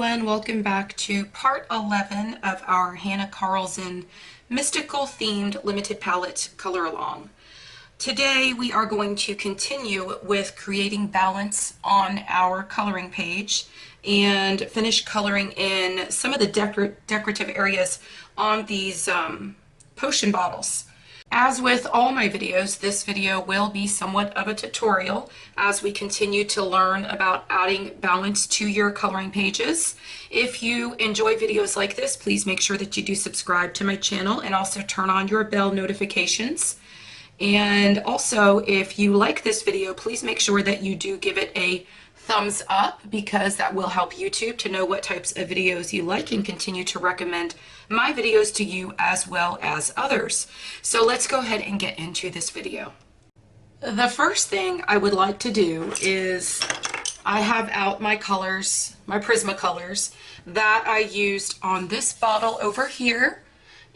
everyone, welcome back to part 11 of our Hanna Karlzon mystical themed limited palette color along. Today we are going to continue with creating balance on our coloring page and finish coloring in some of the decorative areas on these potion bottles. As with all my videos, this video will be somewhat of a tutorial as we continue to learn about adding balance to your coloring pages. If you enjoy videos like this, please make sure that you do subscribe to my channel and also turn on your bell notifications. And also, if you like this video, please make sure that you do give it a thumbs up, because that will help YouTube to know what types of videos you like and continue to recommend my videos to you as well as others. So let's go ahead and get into this video. The first thing I would like to do is I have out my colors, my Prismacolors that I used on this bottle over here.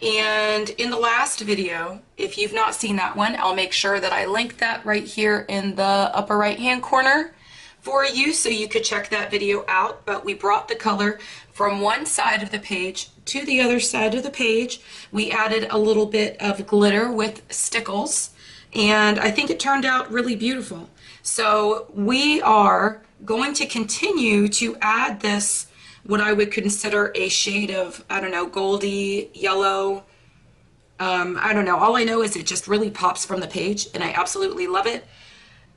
And in the last video, if you've not seen that one, I'll make sure that I link that right here in the upper right hand corner for you so you could check that video out. But we brought the color from one side of the page to the other side of the page. We added a little bit of glitter with stickles, and I think it turned out really beautiful. So we are going to continue to add this, what I would consider a shade of, I don't know, goldy yellow. I don't know. All I know is it just really pops from the page and I absolutely love it.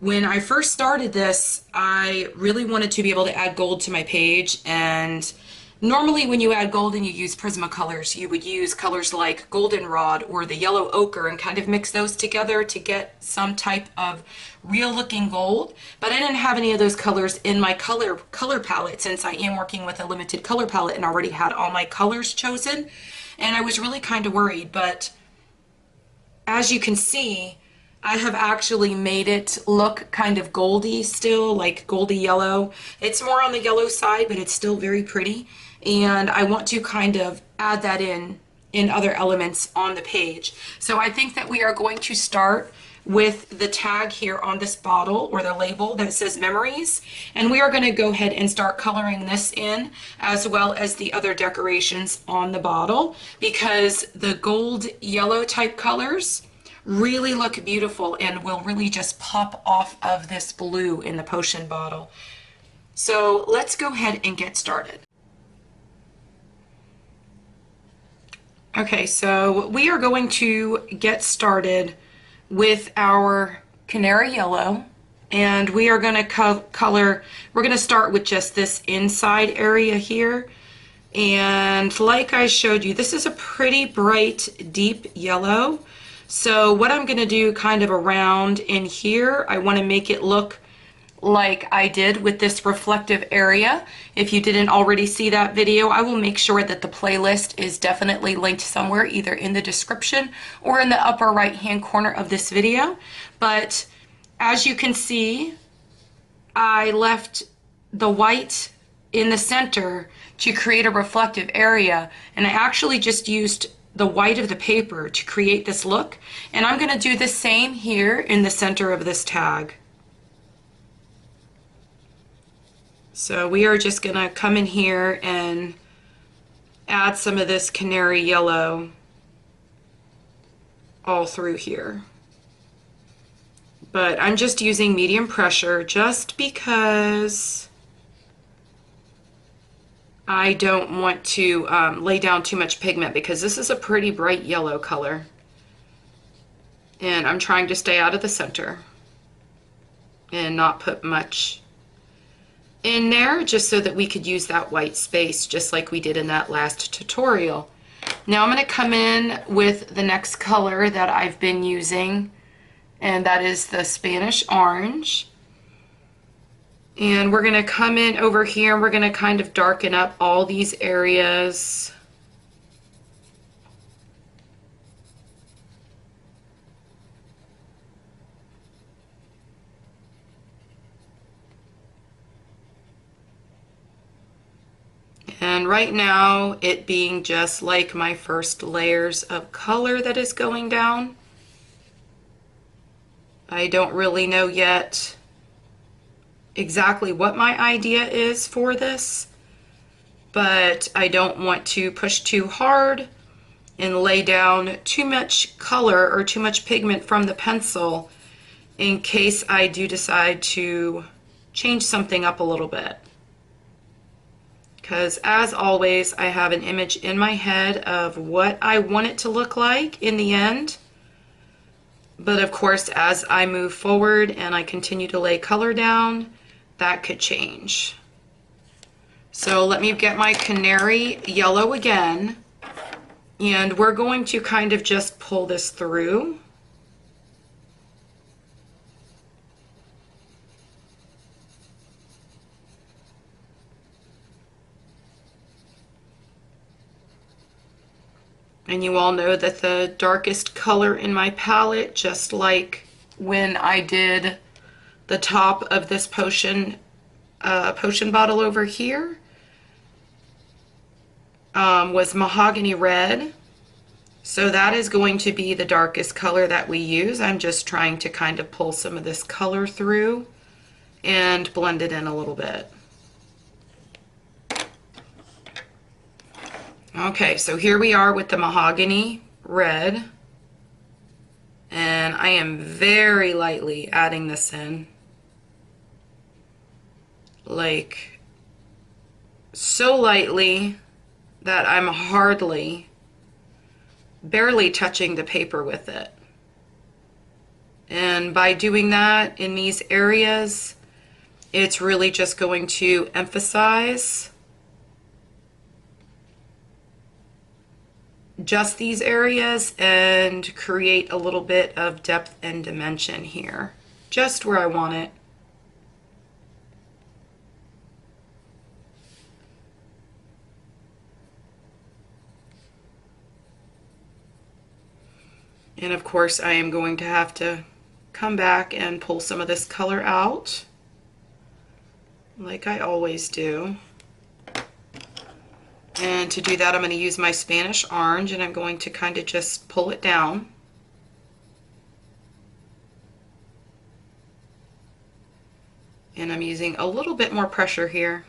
When I first started this, I really wanted to be able to add gold to my page, and normally when you add gold and you use Prismacolors, you would use colors like goldenrod or the yellow ochre and kind of mix those together to get some type of real looking gold. But I didn't have any of those colors in my color palette, since I am working with a limited color palette and already had all my colors chosen. And I was really kind of worried, but as you can see, I have actually made it look kind of goldy still, like goldy yellow. It's more on the yellow side, but it's still very pretty. And I want to kind of add that in other elements on the page. So I think that we are going to start with the tag here on this bottle, or the label that says memories. And we are going to go ahead and start coloring this in, as well as the other decorations on the bottle, because the gold yellow type colors really look beautiful and will really just pop off of this blue in the potion bottle. So let's go ahead and get started. Okay, so we are going to get started with our canary yellow, and we are going to color, we're going to start with just this inside area here. And like I showed you, this is a pretty bright deep yellow. So what I'm going to do kind of around in here, I want to make it look like I did with this reflective area. If you didn't already see that video, I will make sure that the playlist is definitely linked somewhere, either in the description or in the upper right hand corner of this video. But as you can see, I left the white in the center to create a reflective area, and I actually just used the white of the paper to create this look. And I'm going to do the same here in the center of this tag. So we are just going to come in here and add some of this canary yellow all through here. But I'm just using medium pressure just because I don't want to lay down too much pigment, because this is a pretty bright yellow color. And I'm trying to stay out of the center and not put much in there, just so that we could use that white space just like we did in that last tutorial. Now I'm going to come in with the next color that I've been using, and that is the Spanish orange. And we're going to come in over here and we're going to kind of darken up all these areas. And right now, it being just like my first layers of color that is going down. I don't really know yet exactly what my idea is for this, but I don't want to push too hard and lay down too much color or too much pigment from the pencil in case I do decide to change something up a little bit. Because as always, I have an image in my head of what I want it to look like in the end. But of course, as I move forward and I continue to lay color down, that could change. So let me get my canary yellow again, and we're going to kind of just pull this through. And you all know that the darkest color in my palette, just like when I did the top of this potion bottle over here, was mahogany red. So that is going to be the darkest color that we use. I'm just trying to kind of pull some of this color through and blend it in a little bit. Okay, so here we are with the mahogany red, and I am very lightly adding this in, like so lightly that I'm barely touching the paper with it. And by doing that in these areas, it's really just going to emphasize just these areas and create a little bit of depth and dimension here, just where I want it. And of course, I am going to have to come back and pull some of this color out, like I always do. And to do that, I'm going to use my Spanish orange, and I'm going to kind of just pull it down. And I'm using a little bit more pressure here.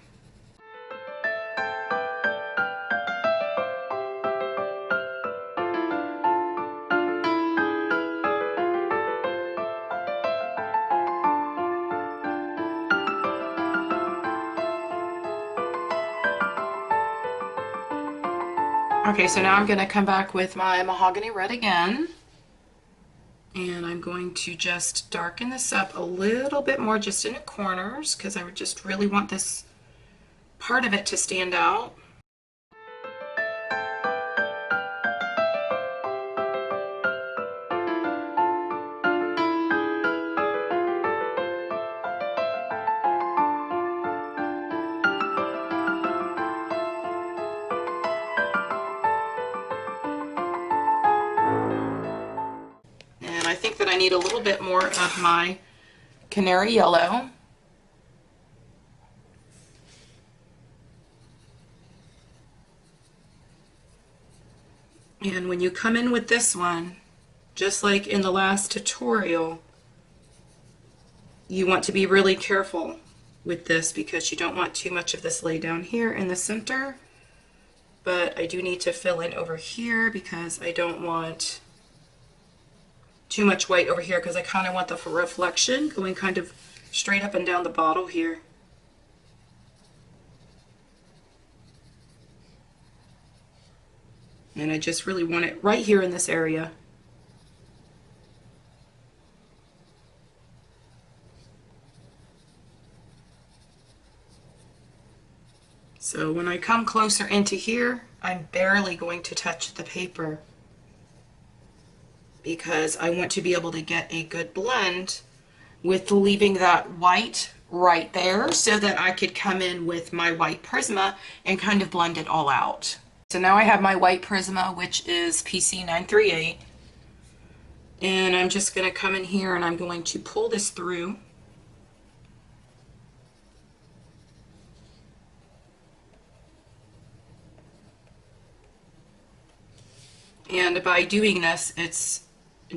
Okay, so now I'm going to come back with my mahogany red again, and I'm going to just darken this up a little bit more just in the corners, because I would just really want this part of it to stand out. And I think that I need a little bit more of my canary yellow. And when you come in with this one, just like in the last tutorial, you want to be really careful with this because you don't want too much of this laid down here in the center. But I do need to fill in over here because I don't want too much white over here, because I kind of want the reflection going kind of straight up and down the bottle here. And I just really want it right here in this area. So when I come closer into here, I'm barely going to touch the paper, because I want to be able to get a good blend with leaving that white right there so that I could come in with my white Prisma and kind of blend it all out. So now I have my white Prisma, which is PC938, and I'm just going to come in here and I'm going to pull this through. And by doing this, it's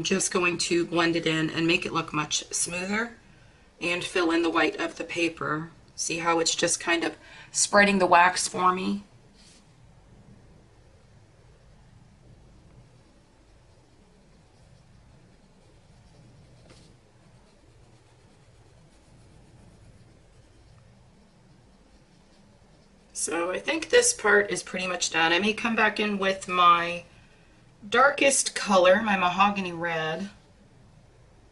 just going to blend it in and make it look much smoother and fill in the white of the paper. See how it's just kind of spreading the wax for me? So I think this part is pretty much done. I may come back in with my darkest color, my mahogany red,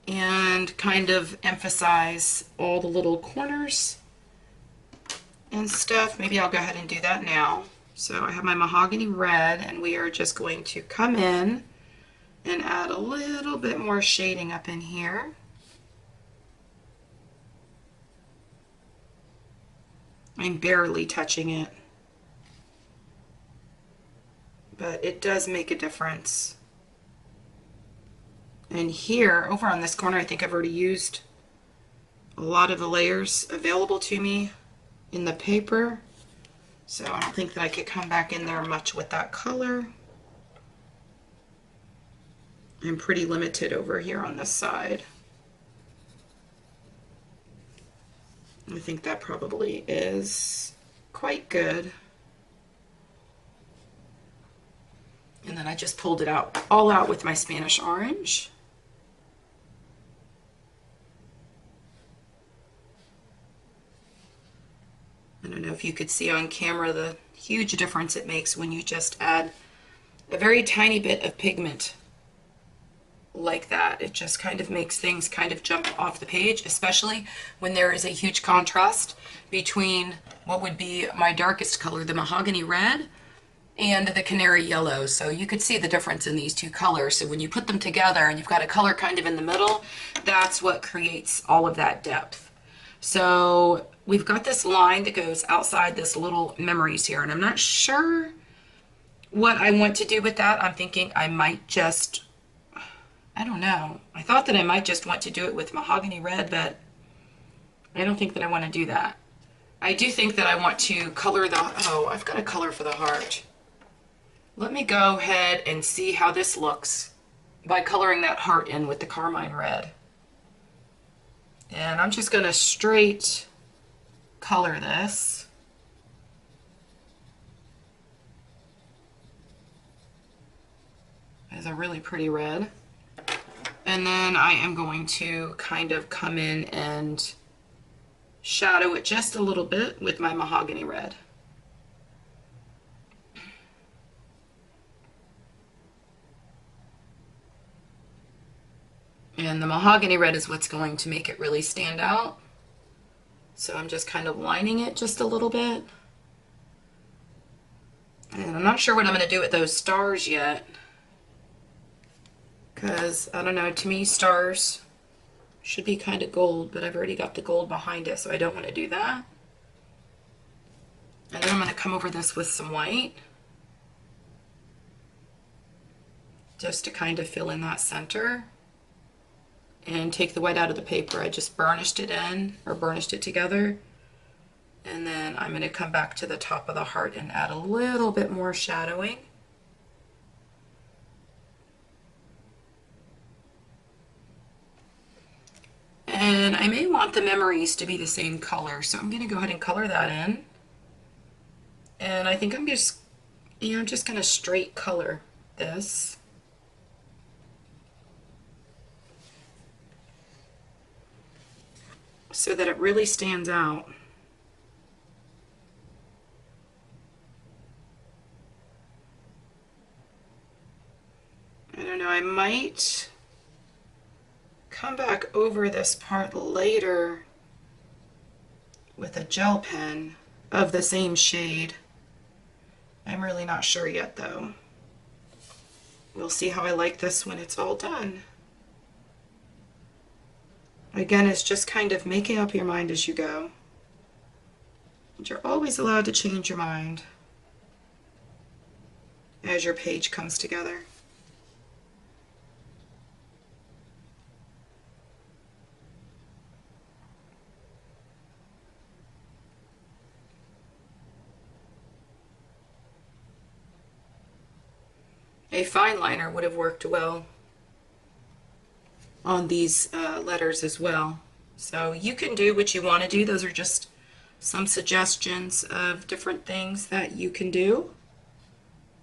and kind of emphasize all the little corners and stuff. Maybe I'll go ahead and do that now. So I have my mahogany red, and we are just going to come in and add a little bit more shading up in here. I'm barely touching it, but it does make a difference. And here, over on this corner, I think I've already used a lot of the layers available to me in the paper. So I don't think that I could come back in there much with that color. I'm pretty limited over here on this side. I think that probably is quite good. And then I just pulled it out, all out with my Spanish orange. I don't know if you could see on camera the huge difference it makes when you just add a very tiny bit of pigment like that. It just kind of makes things kind of jump off the page, especially when there is a huge contrast between what would be my darkest color, the mahogany red, and the canary yellow. So you could see the difference in these two colors. So when you put them together and you've got a color kind of in the middle, that's what creates all of that depth. So we've got this line that goes outside this little memories here, and I'm not sure what I want to do with that. I'm thinking I might just, I don't know. I thought that I might just want to do it with mahogany red, but I don't think that I want to do that. I do think that I want to color the, oh, I've got a color for the heart. Let me go ahead and see how this looks by coloring that heart in with the carmine red. And I'm just going to straight color this. It's a really pretty red. And then I am going to kind of come in and shadow it just a little bit with my mahogany red. And the mahogany red is what's going to make it really stand out. So I'm just kind of lining it just a little bit. And I'm not sure what I'm going to do with those stars yet. Because, I don't know, to me stars should be kind of gold, but I've already got the gold behind it, so I don't want to do that. And then I'm going to come over this with some white, just to kind of fill in that center. And take the white out of the paper. I just burnished it in, or burnished it together. And then I'm going to come back to the top of the heart and add a little bit more shadowing. And I may want the memories to be the same color, so I'm going to go ahead and color that in. And I think I'm just, just going to straight color this. So that it really stands out. I don't know, I might come back over this part later with a gel pen of the same shade. I'm really not sure yet though. We'll see how I like this when it's all done. Again, it's just kind of making up your mind as you go. And you're always allowed to change your mind as your page comes together. A fine liner would have worked well on these letters as well. So you can do what you want to do. Those are just some suggestions of different things that you can do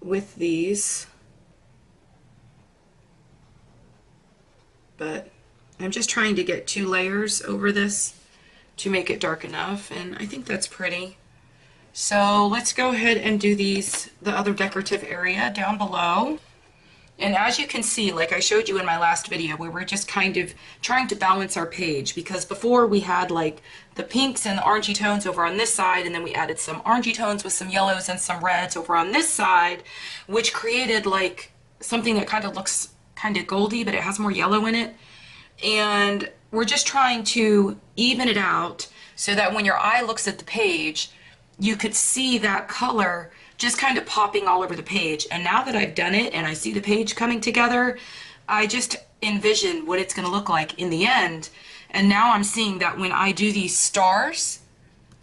with these. But I'm just trying to get 2 layers over this to make it dark enough, and I think that's pretty. So let's go ahead and do the other decorative area down below. And as you can see, like I showed you in my last video, we were just kind of trying to balance our page, because before we had like the pinks and the orangey tones over on this side, and then we added some orangey tones with some yellows and some reds over on this side, which created like something that kind of looks kind of goldy, but it has more yellow in it. And we're just trying to even it out so that when your eye looks at the page, you could see that color just kind of popping all over the page. And now that I've done it and I see the page coming together, I just envision what it's going to look like in the end. And now I'm seeing that when I do these stars,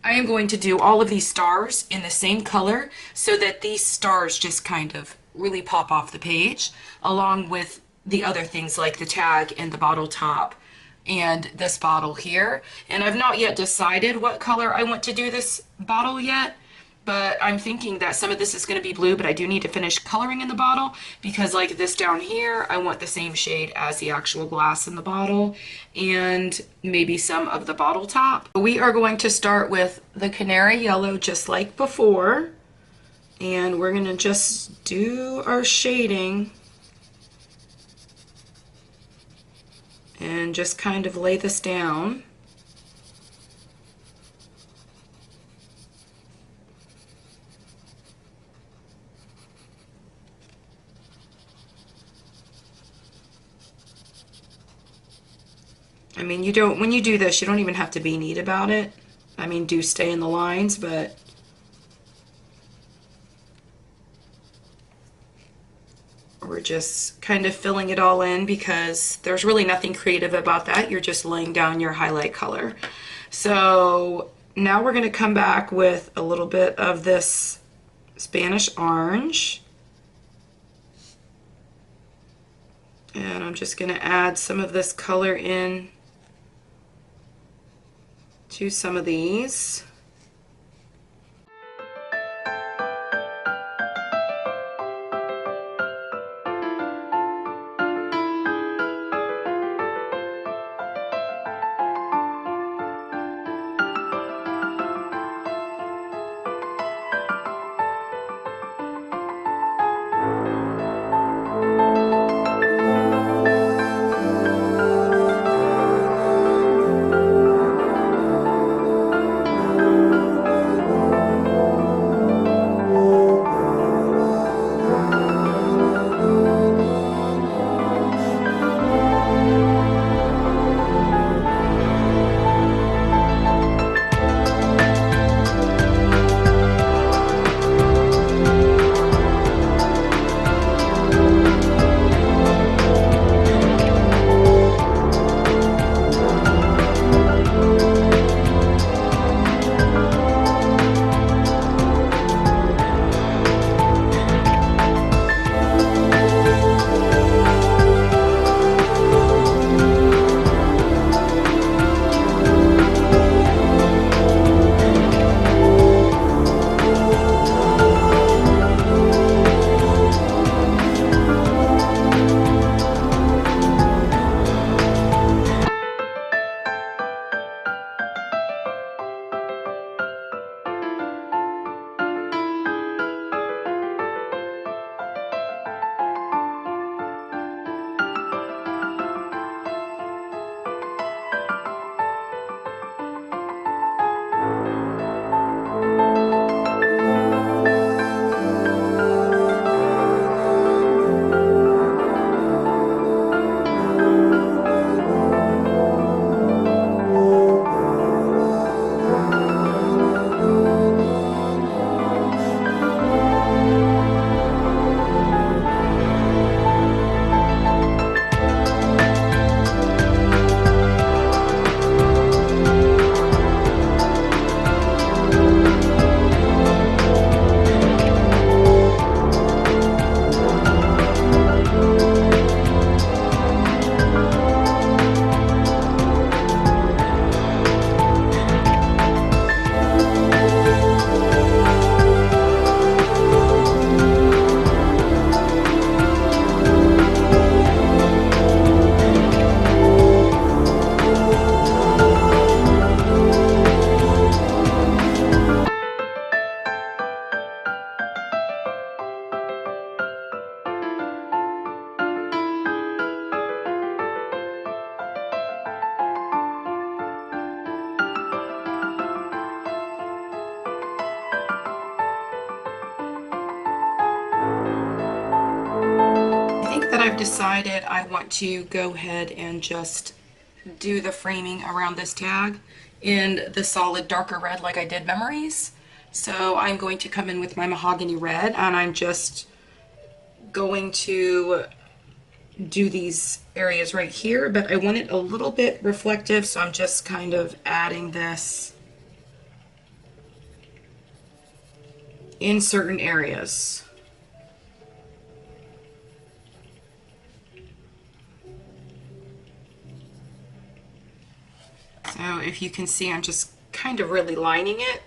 I am going to do all of these stars in the same color so that these stars just kind of really pop off the page, along with the other things like the tag and the bottle top and this bottle here. And I've not yet decided what color I want to do this bottle yet, but I'm thinking that some of this is going to be blue, but I do need to finish coloring in the bottle, because like this down here, I want the same shade as the actual glass in the bottle, and maybe some of the bottle top. We are going to start with the canary yellow just like before, and we're going to just do our shading and just kind of lay this down. I mean, when you do this, you don't even have to be neat about it. I mean, do stay in the lines, but we're just kind of filling it all in, because there's really nothing creative about that. You're just laying down your highlight color. So now we're going to come back with a little bit of this Spanish orange. And I'm just going to add some of this color in to some of these. I've decided I want to go ahead and just do the framing around this tag in the solid darker red like I did Memories. So I'm going to come in with my mahogany red, and I'm just going to do these areas right here, but I want it a little bit reflective, so I'm just kind of adding this in certain areas. So if you can see, I'm just kind of really lining it.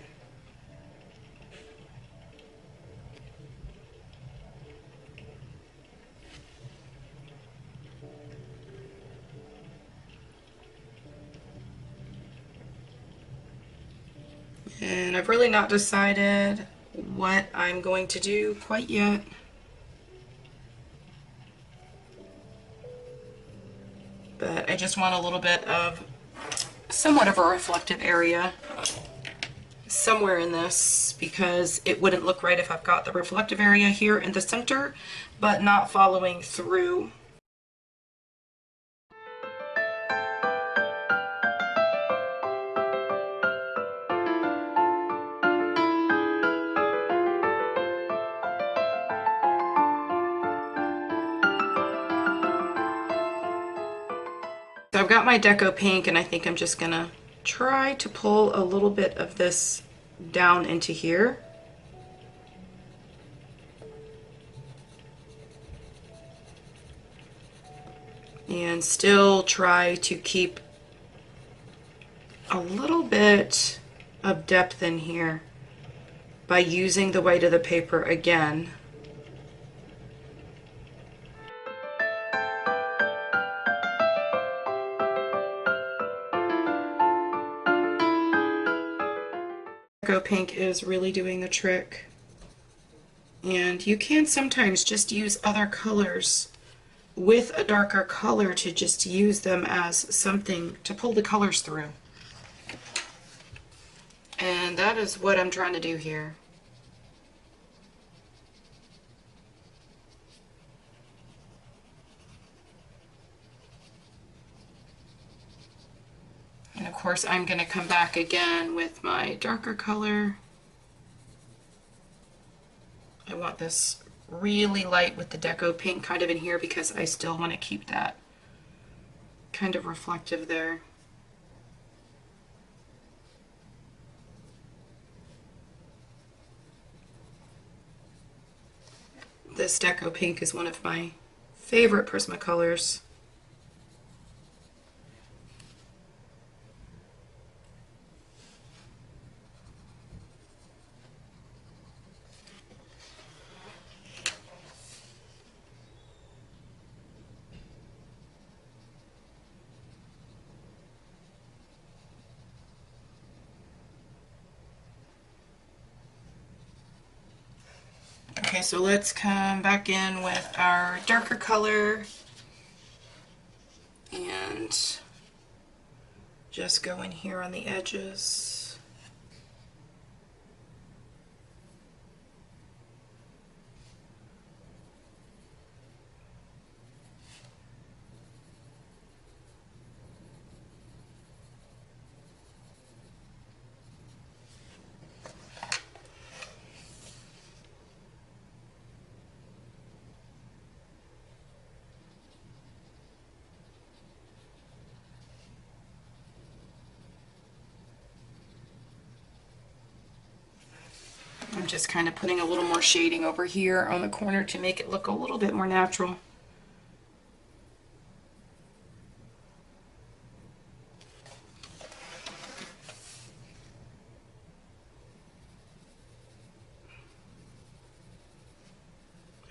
And I've really not decided what I'm going to do quite yet. But I just want a little bit of somewhat of a reflective area somewhere in this, because it wouldn't look right if I've got the reflective area here in the center, but not following through. So I've got my deco pink, and I think I'm just gonna try to pull a little bit of this down into here. And still try to keep a little bit of depth in here by using the white of the paper again. Deco pink is really doing the trick. And you can sometimes just use other colors with a darker color to just use them as something to pull the colors through. And that is what I'm trying to do here. And of course I'm going to come back again with my darker color. I want this really light with the deco pink kind of in here because I still want to keep that kind of reflective there. This deco pink is one of my favorite Prismacolors. Okay, so let's come back in with our darker color and just go in here on the edges. I'm just kind of putting a little more shading over here on the corner to make it look a little bit more natural.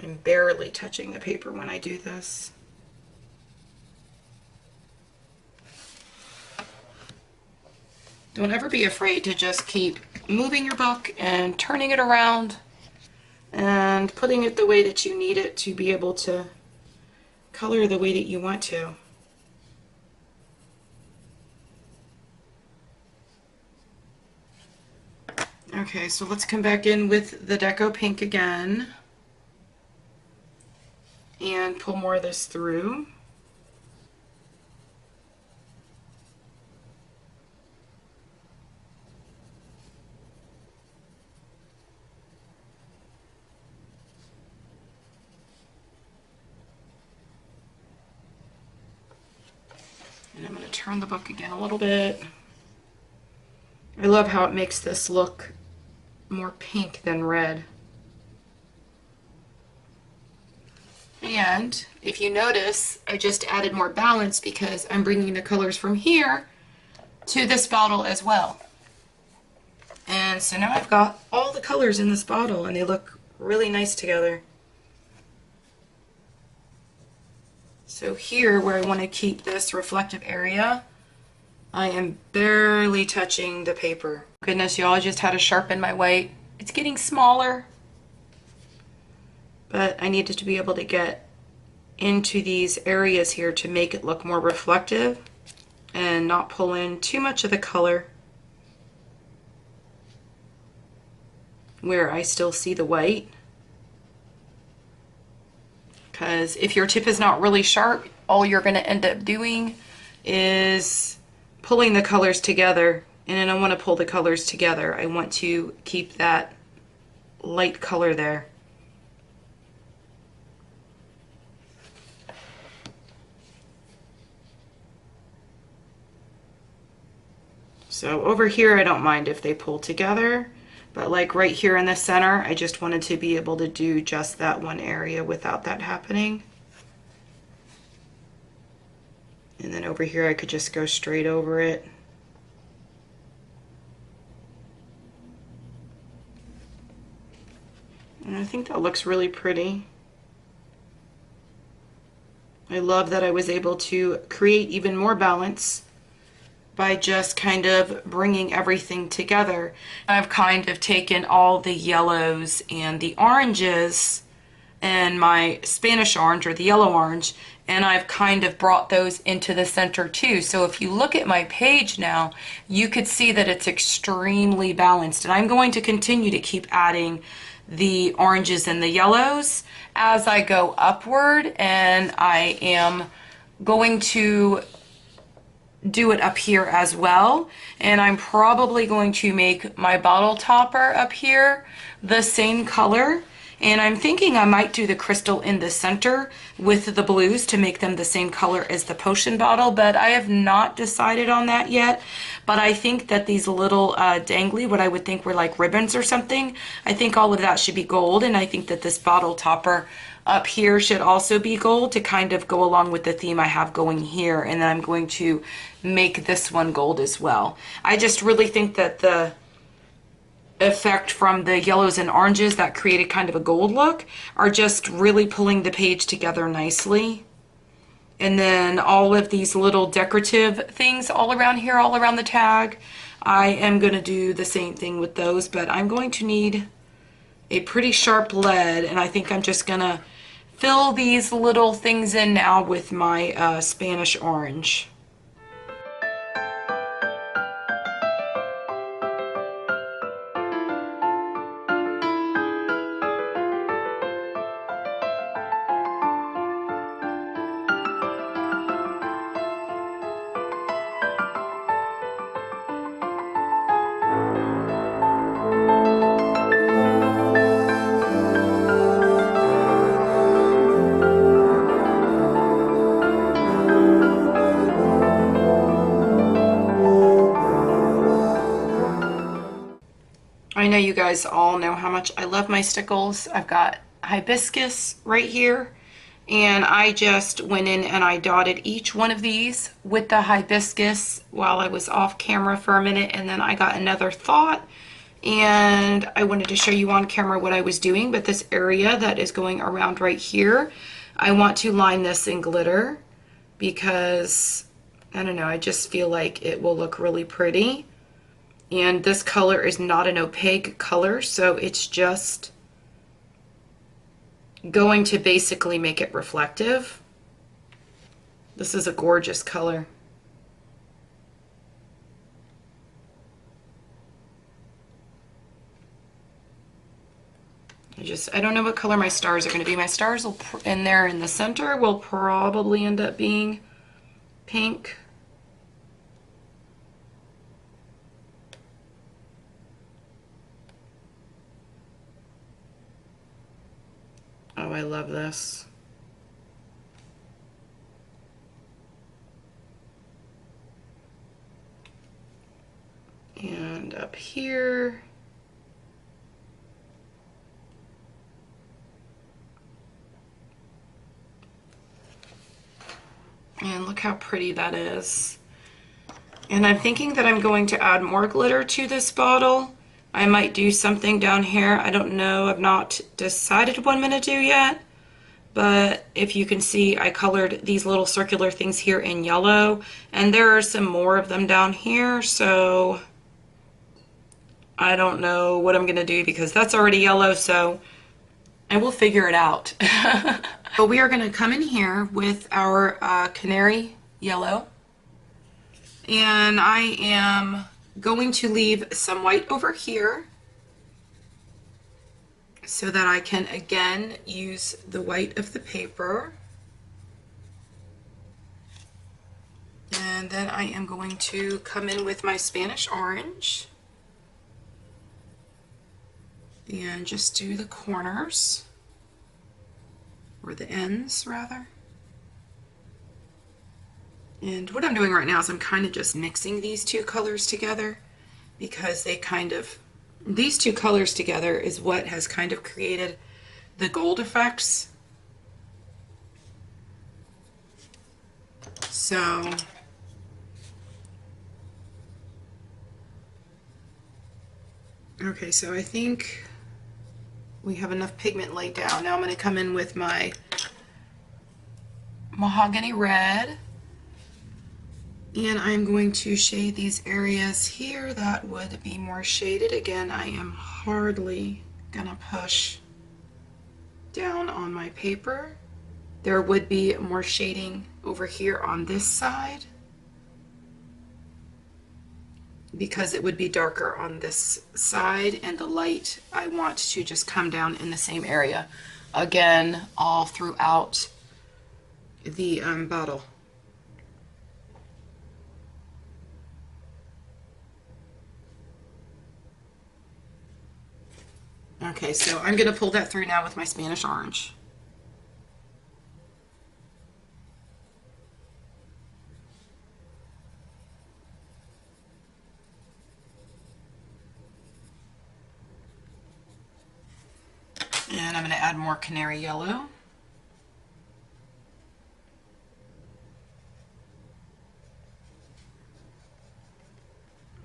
I'm barely touching the paper when I do this. Don't ever be afraid to just keep moving your book and turning it around and putting it the way that you need it to be able to color the way that you want to. Okay, so let's come back in with the deco pink again. and pull more of this through. And I'm going to turn the book again a little bit. I love how it makes this look more pink than red. And if you notice, I just added more balance because I'm bringing the colors from here to this bottle as well. And so now I've got all the colors in this bottle and they look really nice together. So here, where I want to keep this reflective area, I am barely touching the paper. Goodness, y'all, I just had to sharpen my white. It's getting smaller, but I needed to be able to get into these areas here to make it look more reflective and not pull in too much of the color where I still see the white. Because if your tip is not really sharp, all you're going to end up doing is pulling the colors together. And I don't want to pull the colors together. I want to keep that light color there. So over here, I don't mind if they pull together. But like right here in the center, I just wanted to be able to do just that one area without that happening. And then over here, I could just go straight over it. And I think that looks really pretty. I love that I was able to create even more balance by just kind of bringing everything together. I've kind of taken all the yellows and the oranges and my Spanish orange or the yellow orange, and I've kind of brought those into the center too. So if you look at my page now, you could see that it's extremely balanced. And I'm going to continue to keep adding the oranges and the yellows as I go upward, and I am going to do it up here as well. And I'm probably going to make my bottle topper up here the same color. And I'm thinking I might do the crystal in the center with the blues to make them the same color as the potion bottle, but I have not decided on that yet. But I think that these little dangly, what I would think were like ribbons or something, I think all of that should be gold. And I think that this bottle topper up here should also be gold to kind of go along with the theme I have going here. And then I'm going to make this one gold as well. I just really think that the effect from the yellows and oranges that created kind of a gold look are just really pulling the page together nicely. And then all of these little decorative things all around here, all around the tag, I am going to do the same thing with those, but I'm going to need a pretty sharp lead, and I think I'm just going to fill these little things in now with my Spanish orange. I know you guys all know how much I love my stickles. I've got hibiscus right here, and I just went in and I dotted each one of these with the hibiscus while I was off camera for a minute, and then I got another thought and I wanted to show you on camera what I was doing. But this area that is going around right here, I want to line this in glitter because, I don't know, I just feel like it will look really pretty. And this color is not an opaque color, so it's just going to basically make it reflective. This is a gorgeous color. I don't know what color my stars are going to be. My stars will, in there in the center, will probably end up being pink. Oh, I love this. And up here, and look how pretty that is. And I'm thinking that I'm going to add more glitter to this bottle. I might do something down here. I don't know. I've not decided what I'm going to do yet. But if you can see, I colored these little circular things here in yellow. And there are some more of them down here. So I don't know what I'm going to do because that's already yellow. So I will figure it out. So we are going to come in here with our canary yellow. And I am going to leave some white over here so that I can again use the white of the paper. And then I am going to come in with my Spanish orange and just do the corners, or the ends rather. And what I'm doing right now is I'm kind of just mixing these two colors together because these two colors together is what has kind of created the gold effects. So okay, so I think we have enough pigment laid down. Now I'm going to come in with my mahogany red. And I'm going to shade these areas here that would be more shaded. Again, I am hardly gonna push down on my paper. There would be more shading over here on this side because it would be darker on this side, and the light I want to just come down in the same area. Again, all throughout the bottle. Okay, so I'm going to pull that through now with my Spanish orange. And I'm going to add more canary yellow.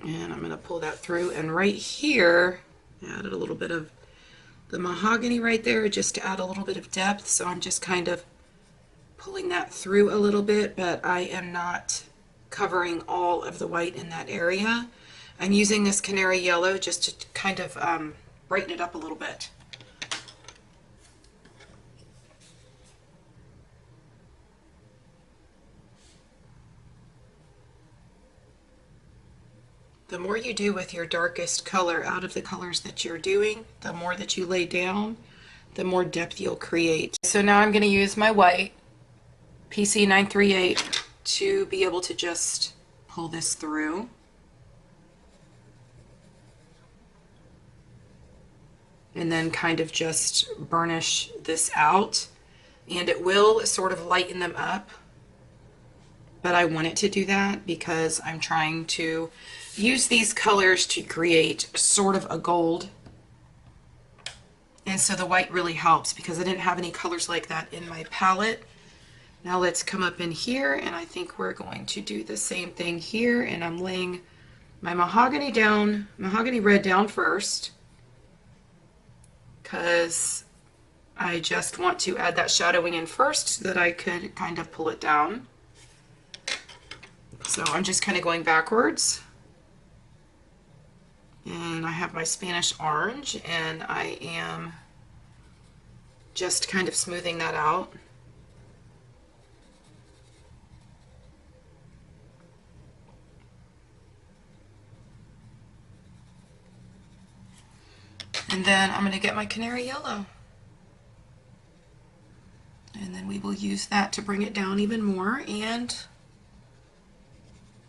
And I'm going to pull that through, and right here, I added a little bit of the mahogany right there just to add a little bit of depth. So I'm just kind of pulling that through a little bit, but I am not covering all of the white in that area. I'm using this canary yellow just to kind of brighten it up a little bit. The more you do with your darkest color out of the colors that you're doing, the more that you lay down, the more depth you'll create. So now I'm going to use my white PC 938 to be able to just pull this through. And then kind of just burnish this out. And it will sort of lighten them up. But I want it to do that because I'm trying to use these colors to create sort of a gold. And so the white really helps because I didn't have any colors like that in my palette. Now let's come up in here, and I think we're going to do the same thing here. And I'm laying my mahogany red down first because I just want to add that shadowing in first so that I could kind of pull it down. So I'm just kind of going backwards. And I have my Spanish orange, and I am just kind of smoothing that out. And then I'm going to get my canary yellow. And then we will use that to bring it down even more and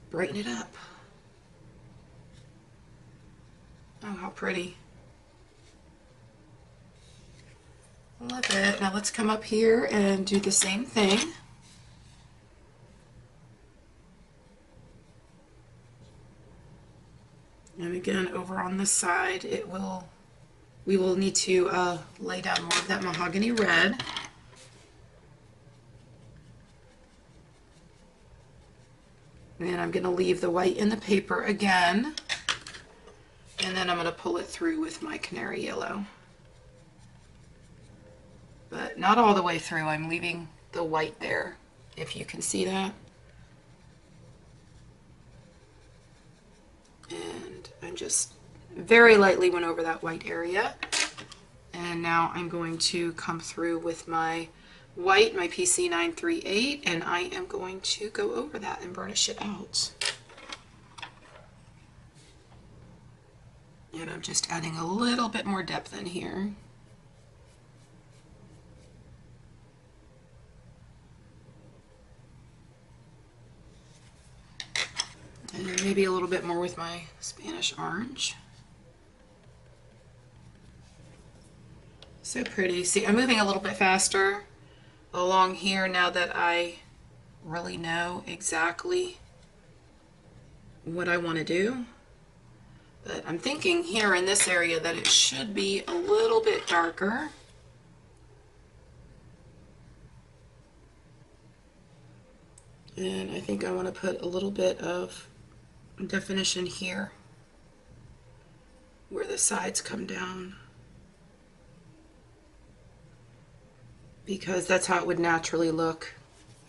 brighten it up. Oh, how pretty. Love it. Now let's come up here and do the same thing. And again, over on this side, we will need to lay down more of that mahogany red. And I'm going to leave the white in the paper again. And then I'm going to pull it through with my canary yellow. But not all the way through. I'm leaving the white there, if you can see that. And I'm just very lightly went over that white area. And now I'm going to come through with my white, my PC 938, and I am going to go over that and burnish it out. And I'm just adding a little bit more depth in here. And then maybe a little bit more with my Spanish orange. So pretty. See, I'm moving a little bit faster along here now that I really know exactly what I want to do. But I'm thinking here in this area that it should be a little bit darker. And I think I want to put a little bit of definition here where the sides come down, because that's how it would naturally look.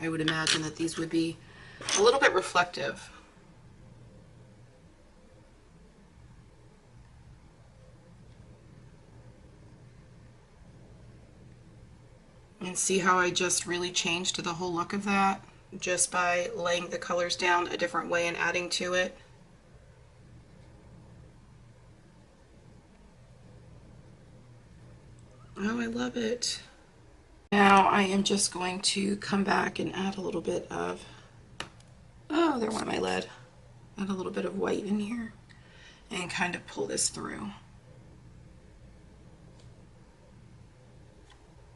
I would imagine that these would be a little bit reflective. And see how I just really changed the whole look of that just by laying the colors down a different way and adding to it. Oh, I love it. Now I am just going to come back and add a little bit of, oh, there went my lead. Add a little bit of white in here and kind of pull this through.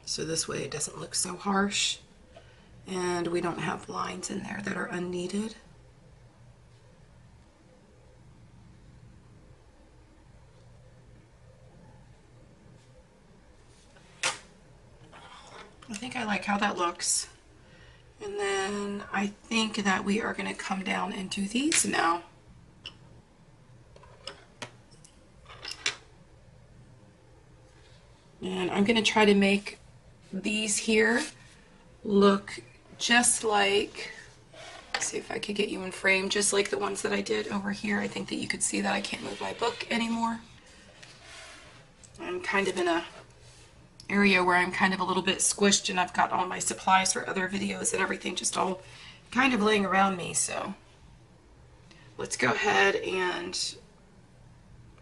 So this way it doesn't look so harsh and we don't have lines in there that are unneeded. I think I like how that looks. And then I think that we are going to come down and do these now. And I'm going to try to make these here look just like, let's see if I could get you in frame, just like the ones that I did over here. I think that you could see that I can't move my book anymore. I'm kind of in a area where I'm kind of a little bit squished and I've got all my supplies for other videos and everything just all kind of laying around me. So let's go ahead and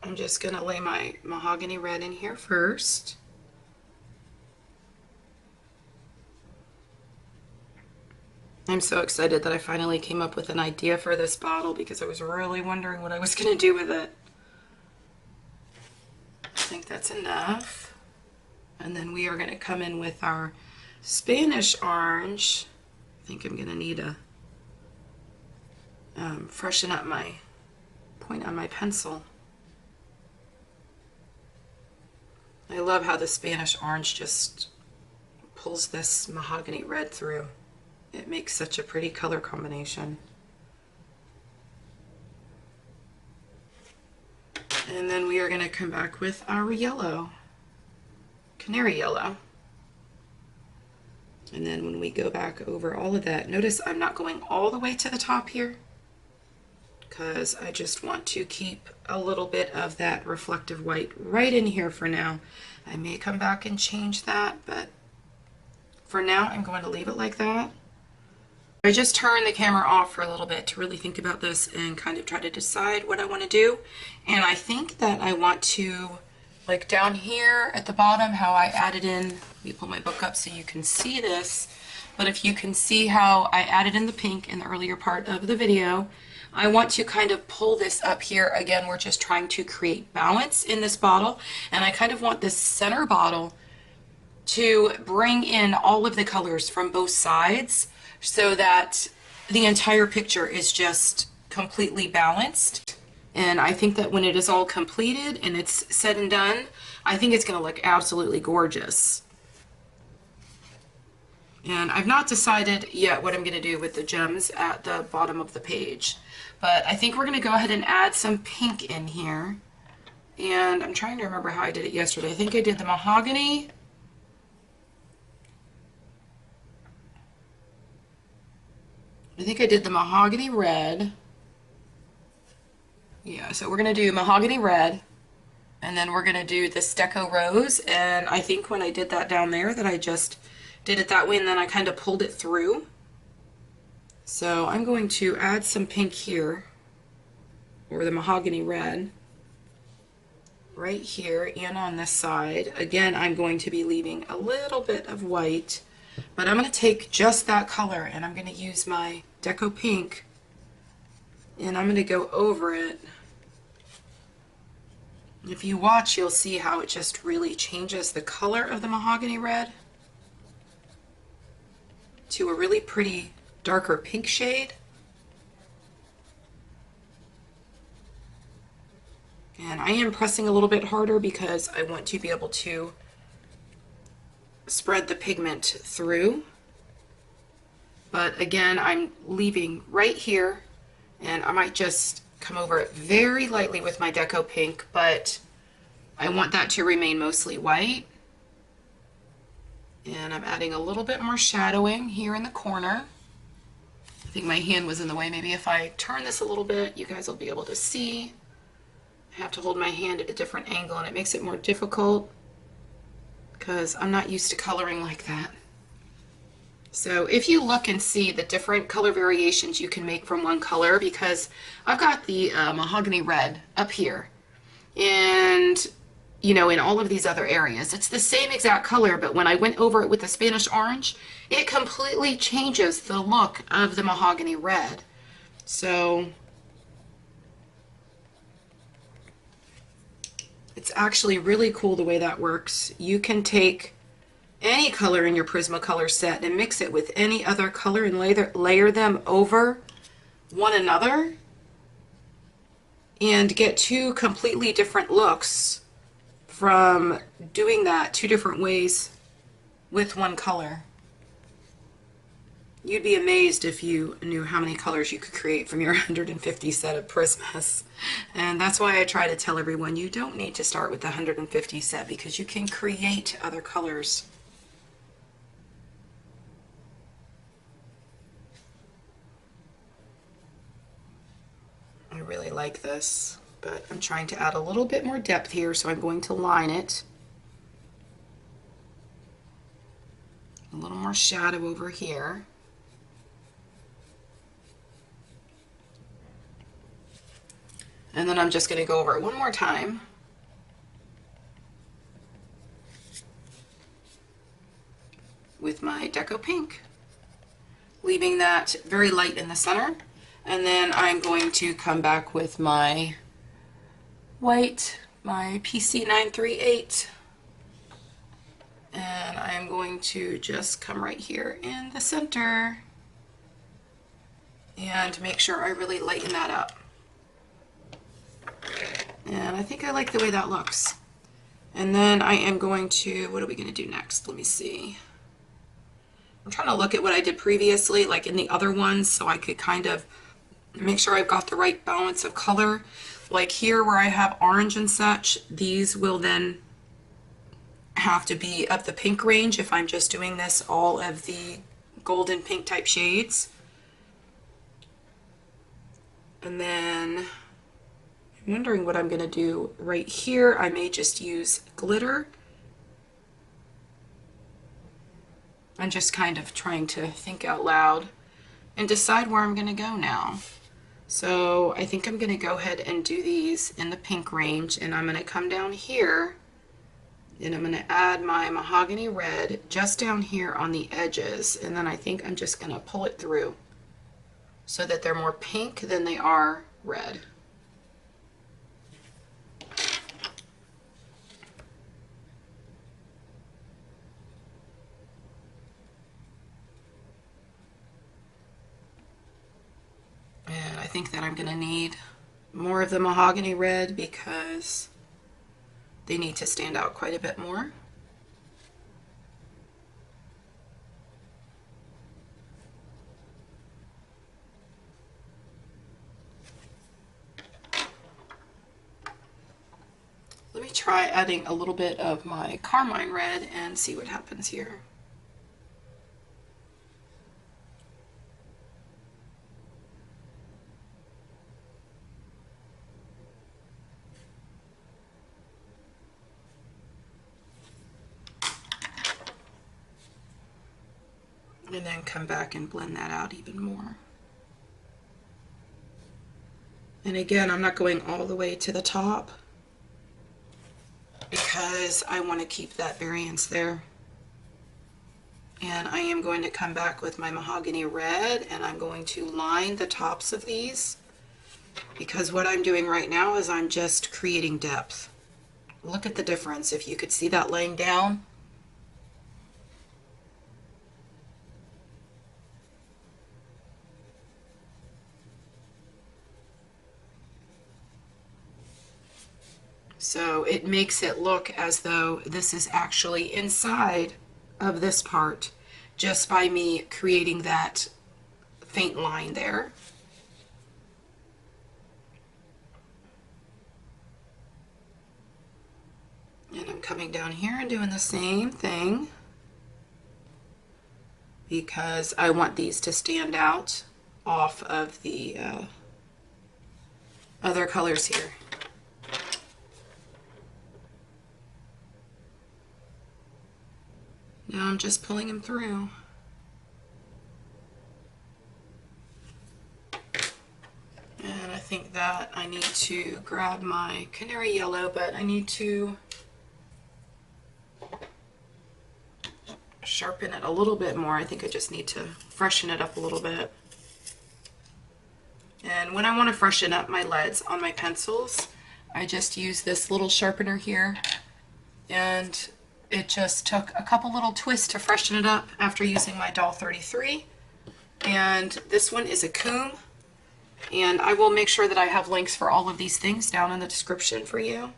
I'm just going to lay my mahogany red in here first. I'm so excited that I finally came up with an idea for this bottle because I was really wondering what I was going to do with it. I think that's enough. And then we are going to come in with our Spanish orange. I think I'm going to need to freshen up my point on my pencil. I love how the Spanish orange just pulls this mahogany red through. It makes such a pretty color combination. And then we are going to come back with our yellow, canary yellow. And then when we go back over all of that, notice I'm not going all the way to the top here because I just want to keep a little bit of that reflective white right in here for now. I may come back and change that, but for now I'm going to leave it like that. I just turned the camera off for a little bit to really think about this and kind of try to decide what I want to do. And I think that I want to Like down here at the bottom, how I added in, let me pull my book up so you can see this, but if you can see how I added in the pink in the earlier part of the video, I want to kind of pull this up here. Again, we're just trying to create balance in this bottle, and I kind of want this center bottle to bring in all of the colors from both sides so that the entire picture is just completely balanced. And I think that when it is all completed and it's said and done, I think it's going to look absolutely gorgeous. And I've not decided yet what I'm going to do with the gems at the bottom of the page. But I think we're going to go ahead and add some pink in here. And I'm trying to remember how I did it yesterday. I think I did the mahogany. I think I did the mahogany red. Yeah, so we're going to do mahogany red, and then we're going to do this deco rose, and I think when I did that down there that I just did it that way, and then I kind of pulled it through. So I'm going to add some pink here, or the mahogany red, right here and on this side. Again, I'm going to be leaving a little bit of white, but I'm going to take just that color, and I'm going to use my deco pink, and I'm going to go over it. If you watch, you'll see how it just really changes the color of the mahogany red to a really pretty darker pink shade. And I am pressing a little bit harder because I want to be able to spread the pigment through. But again, I'm leaving right here, and I might just come over it very lightly with my deco pink, but I want that to remain mostly white. And I'm adding a little bit more shadowing here in the corner. I think my hand was in the way. Maybe if I turn this a little bit, you guys will be able to see. I have to hold my hand at a different angle, and it makes it more difficult because I'm not used to coloring like that. So if you look and see the different color variations you can make from one color, because I've got the mahogany red up here, and you know, in all of these other areas, it's the same exact color, but when I went over it with the Spanish orange, it completely changes the look of the mahogany red. So it's actually really cool the way that works. You can take any color in your Prismacolor set and mix it with any other color and layer them over one another and get two completely different looks from doing that two different ways with one color. You'd be amazed if you knew how many colors you could create from your 150 set of Prismas. And that's why I try to tell everyone you don't need to start with the 150 set, because you can create other colors. I really like this, but I'm trying to add a little bit more depth here, so I'm going to line it. A little more shadow over here. And then I'm just going to go over it one more time. With my deco pink, leaving that very light in the center. And then I'm going to come back with my white, my PC938, and I'm going to just come right here in the center and make sure I really lighten that up. And I think I like the way that looks. And then I am going to, what are we going to do next? Let me see. I'm trying to look at what I did previously, like in the other ones, so I could kind of make sure I've got the right balance of color. Like here where I have orange and such, these will then have to be of the pink range if I'm just doing this all of the golden pink type shades. And then I'm wondering what I'm going to do right here. I may just use glitter. I'm just kind of trying to think out loud and decide where I'm going to go now. So I think I'm going to go ahead and do these in the pink range, and I'm going to come down here And I'm going to add my mahogany red just down here on the edges, and then I think I'm just going to pull it through so that they're more pink than they are red. And I think that I'm going to need more of the mahogany red because they need to stand out quite a bit more. Let me try adding a little bit of my carmine red and see what happens here. And then come back and blend that out even more. And again, I'm not going all the way to the top because I want to keep that variance there. And I am going to come back with my mahogany red and I'm going to line the tops of these because what I'm doing right now is I'm just creating depth. Look at the difference. If you could see that laying down. So it makes it look as though this is actually inside of this part just by me creating that faint line there. And I'm coming down here and doing the same thing because I want these to stand out off of the other colors here. Now I'm just pulling them through. And I think that I need to grab my canary yellow, but I need to sharpen it a little bit more. I think I just need to freshen it up a little bit. And when I want to freshen up my leads on my pencils, I just use this little sharpener here, and it just took a couple little twists to freshen it up after using my Doll 33. And this one is a comb, and I will make sure that I have links for all of these things down in the description for you.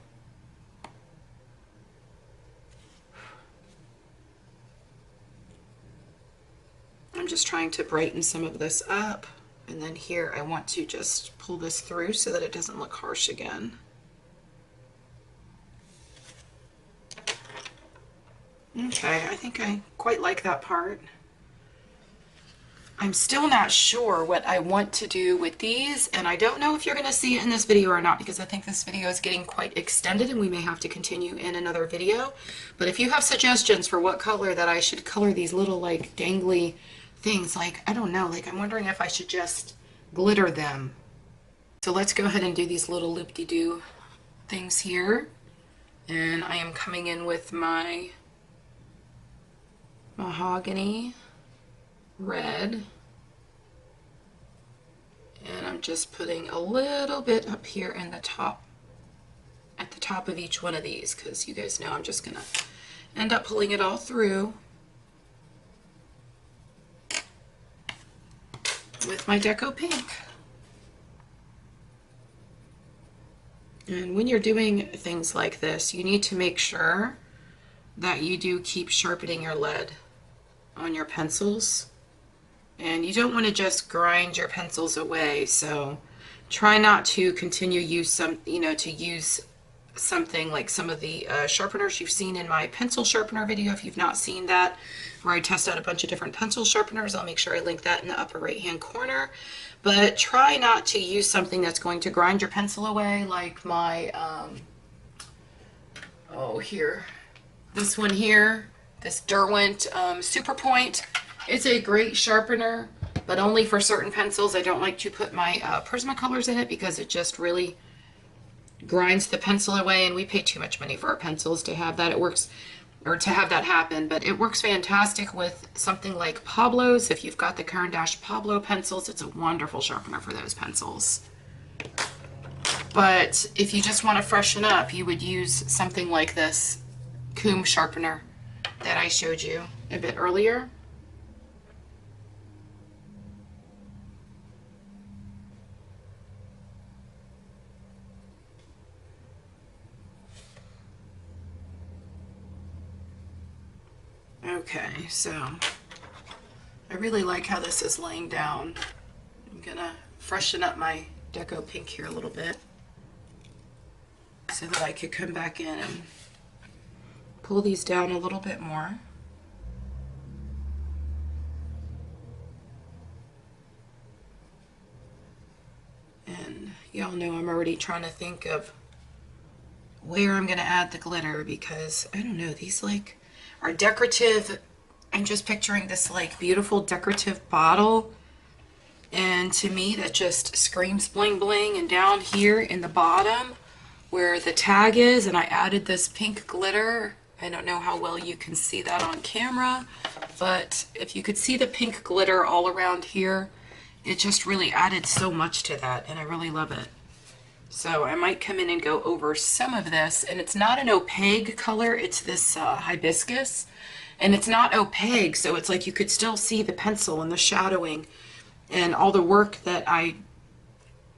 I'm just trying to brighten some of this up, and then here I want to just pull this through so that it doesn't look harsh again. Okay, I think I quite like that part. I'm still not sure what I want to do with these, and I don't know if you're going to see it in this video or not because I think this video is getting quite extended and we may have to continue in another video. But if you have suggestions for what color that I should color these little like dangly things, like I don't know, like I'm wondering if I should just glitter them. So let's go ahead and do these little loop-de-doo things here. And I am coming in with my mahogany red, and I'm just putting a little bit up here in the top, at the top of each one of these, because you guys know I'm just gonna end up pulling it all through with my Deco Pink. And when you're doing things like this, you need to make sure that you do keep sharpening your lead on your pencils, and you don't want to just grind your pencils away. So try not to continue use to use something like some of the sharpeners you've seen in my pencil sharpener video. If you've not seen that, where I test out a bunch of different pencil sharpeners, I'll make sure I link that in the upper right hand corner. But try not to use something that's going to grind your pencil away, like my this one here, this Derwent Super Point. It's a great sharpener, but only for certain pencils. I don't like to put my Prismacolors in it because it just really grinds the pencil away, and we pay too much money for our pencils to have that. It works, or to have that happen, but it works fantastic with something like Pablo's. If you've got the Caran d'Ache Pablo pencils, it's a wonderful sharpener for those pencils. But if you just want to freshen up, you would use something like this comb sharpener that I showed you a bit earlier. Okay, so I really like how this is laying down. I'm gonna freshen up my Deco Pink here a little bit so that I could come back in and pull these down a little bit more. And y'all know I'm already trying to think of where I'm gonna add the glitter, because I don't know, these like are decorative. I'm just picturing this like beautiful decorative bottle, and to me that just screams bling bling. And down here in the bottom where the tag is, and I added this pink glitter. I don't know how well you can see that on camera, but if you could see the pink glitter all around here, it just really added so much to that, and I really love it. So I might come in and go over some of this, and it's not an opaque color, it's this hibiscus, and it's not opaque, so it's like you could still see the pencil and the shadowing and all the work that I,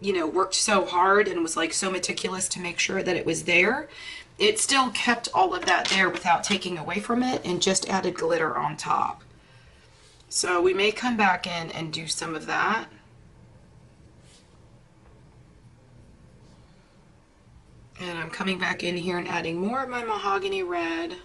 you know, worked so hard and was like so meticulous to make sure that it was there. It still kept all of that there without taking away from it, and just added glitter on top. So we may come back in and do some of that. And I'm coming back in here and adding more of my mahogany red.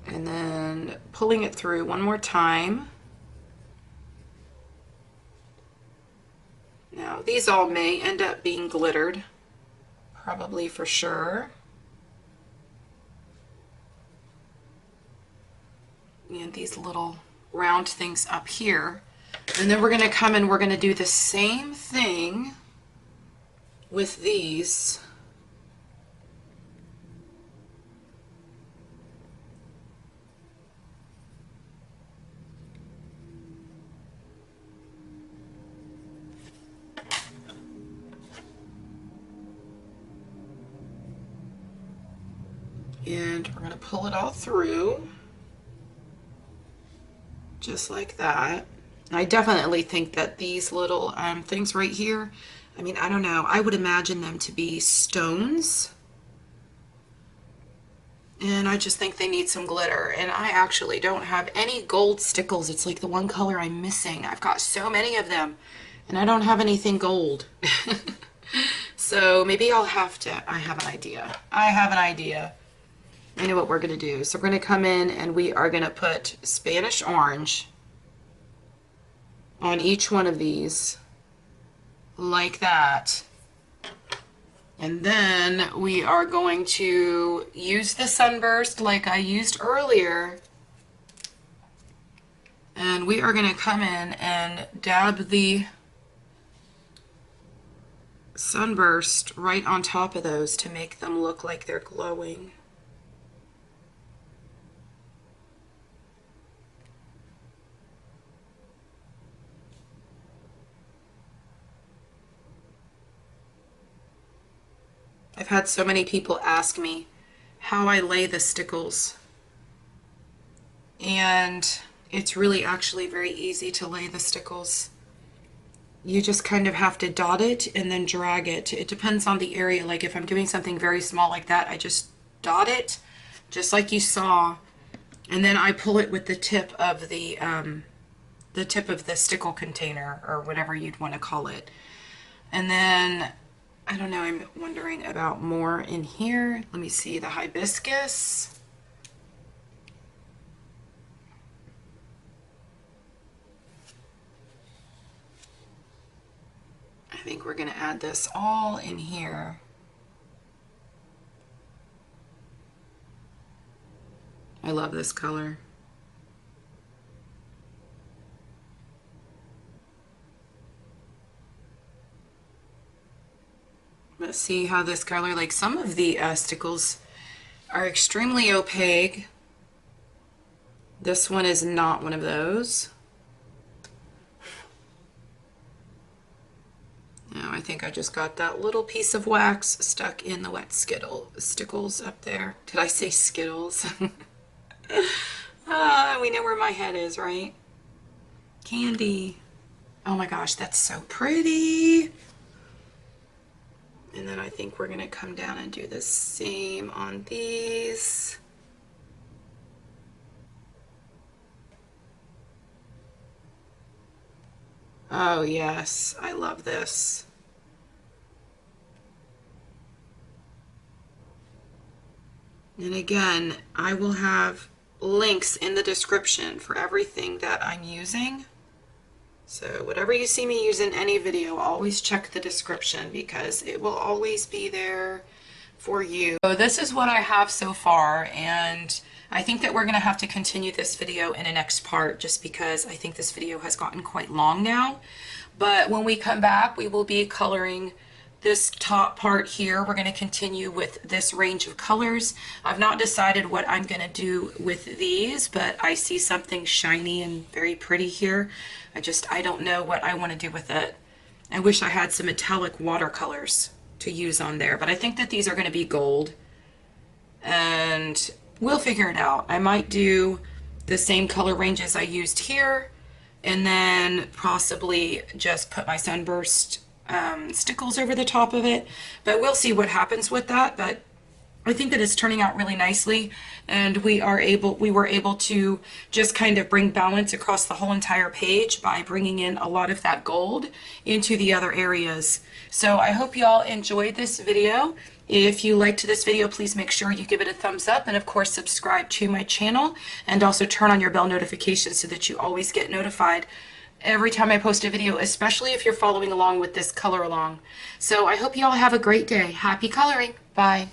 And then pulling it through one more time. Now these all may end up being glittered, probably for sure. And these little round things up here. And then we're going to come and we're going to do the same thing with these. And we're going to pull it all through. Just like that. I definitely think that these little things right here, I mean, I don't know, I would imagine them to be stones. And I just think they need some glitter. And I actually don't have any gold stickles. It's like the one color I'm missing. I've got so many of them, and I don't have anything gold. So maybe I'll have to, I have an idea. I have an idea. I know what we're going to do. So we're going to come in and we are going to put Spanish orange on each one of these, like that. And then we are going to use the sunburst like I used earlier. And we are going to come in and dab the sunburst right on top of those to make them look like they're glowing. I've had so many people ask me how I lay the stickles, and it's really actually very easy to lay the stickles. You just kind of have to dot it and then drag it. It depends on the area. Like if I'm doing something very small like that, I just dot it just like you saw, and then I pull it with the tip of the stickle container, or whatever you'd want to call it. And then I don't know, I'm wondering about more in here. Let me see, the hibiscus. I think we're going to add this all in here. love this color. Let's see how this color, like some of the stickles are extremely opaque. This one is not one of those. Now I think I just got that little piece of wax stuck in the wet stickles up there. Did I say Skittles? We know where my head is, right? Candy. Oh my gosh, that's so pretty. And then I think we're gonna come down and do the same on these. Oh yes, I love this. And again, I will have links in the description for everything that I'm using. So whatever you see me use in any video, always check the description because it will always be there for you. So this is what I have so far, and I think that we're going to have to continue this video in a next part just because I think this video has gotten quite long now. But when we come back, we will be coloring this top part here. We're going to continue with this range of colors. I've not decided what I'm going to do with these, but I see something shiny and very pretty here. I don't know what I want to do with it. I wish I had some metallic watercolors to use on there, but I think that these are going to be gold, and we'll figure it out. I might do the same color ranges I used here, and then possibly just put my sunburst stickles over the top of it, but we'll see what happens with that. But I think that it's turning out really nicely, and we were able to just kind of bring balance across the whole entire page by bringing in a lot of that gold into the other areas. So I hope you all enjoyed this video. If you liked this video, please make sure you give it a thumbs up, and of course subscribe to my channel, and also turn on your bell notifications so that you always get notified every time I post a video, especially if you're following along with this color along. So I hope you all have a great day. Happy coloring. Bye.